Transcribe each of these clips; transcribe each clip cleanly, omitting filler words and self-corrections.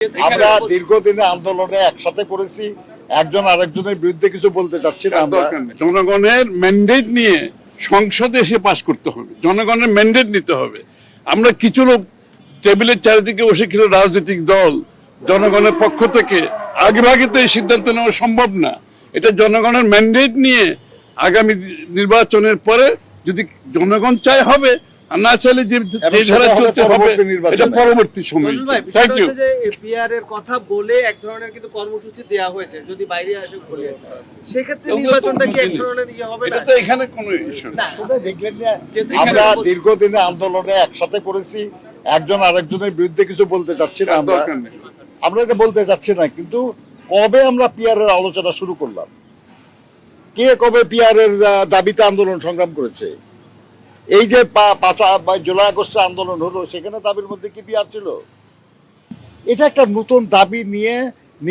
আমরা দীর্ঘদিনে আন্দোলনে একসাথে করেছি, একজন আরেকজনের বিরুদ্ধে কিছু বলতে চাচ্ছি না। আমরা জনগণের ম্যান্ডেট নিয়ে সংসদে এসে পাশ করতে হবে, জনগণের ম্যান্ডেট নিতে হবে। আমরা কিছু লোক টেবিলের চারিদিকে বসে কিছু রাজনৈতিক দল জনগণের পক্ষ থেকে আগেভাগে তো এই সিদ্ধান্ত নেওয়া সম্ভব না। এটা জনগণের ম্যান্ডেট নিয়ে আগামী নির্বাচনের পরে যদি জনগণ চায় হবে, আর না চাইলে যে ধারা চলতে হবে এটা পরবর্তী সময়। Thank you. পিআর এর কথা বলে এক ধরনের কিন্তু কর্মসূচি দেয়া হয়েছে, যদি বাইরে আসে ঘুরে সেই ক্ষেত্রে নির্বাচনটা কি এক ধরনের ইয়ে হবে না? এটা তো এখানে কোনো ইস্যু না। দেখলেন না, আমরা দীর্ঘদিনে আন্দোলনে একসাথে করেছি, একজন আরেকজনের বিরুদ্ধে কিছু বলতে চাচ্ছি না। আমরা এটা বলতে চাচ্ছি না, কিন্তু কবে আমরা পিআর এর আলোচনা শুরু করলাম? কে কবে পিআর এর দাবিতে আন্দোলন সংগ্রাম করেছে? এই যে 5 জুলাই আগস্টে আন্দোলন হলো, সেখানে দাবির মধ্যে কি পিআর ছিল? এটা একটা নতুন দাবি নিয়ে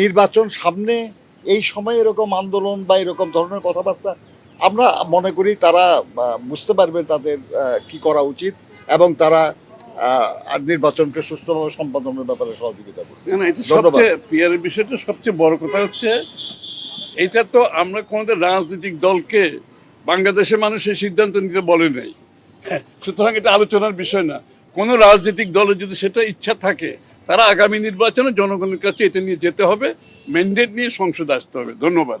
নির্বাচন সামনে, এই সময় এরকম আন্দোলন বা এরকম ধরনের কথাবার্তা, আমরা মনে করি তারা বুঝতে পারবে তাদের কি করা উচিত এবং তারা নির্বাচনকে সুষ্ঠুভাবে সম্পাদনের ব্যাপারে সহযোগিতা করবে। পিআর এর বিষয়টা সবচেয়ে বড় কথা হচ্ছে, এটা তো আমরা কোনোদিন রাজনৈতিক দলকে বাংলাদেশের মানুষের সিদ্ধান্ত নিতে বলে নাই। সুতরাং এটা আলোচনার বিষয় না। কোনো রাজনৈতিক দলের যদি সেটা ইচ্ছা থাকে, তারা আগামী নির্বাচনে জনগণের কাছে এটা নিয়ে যেতে হবে, ম্যান্ডেট নিয়ে সংসদে আসতে হবে। ধন্যবাদ।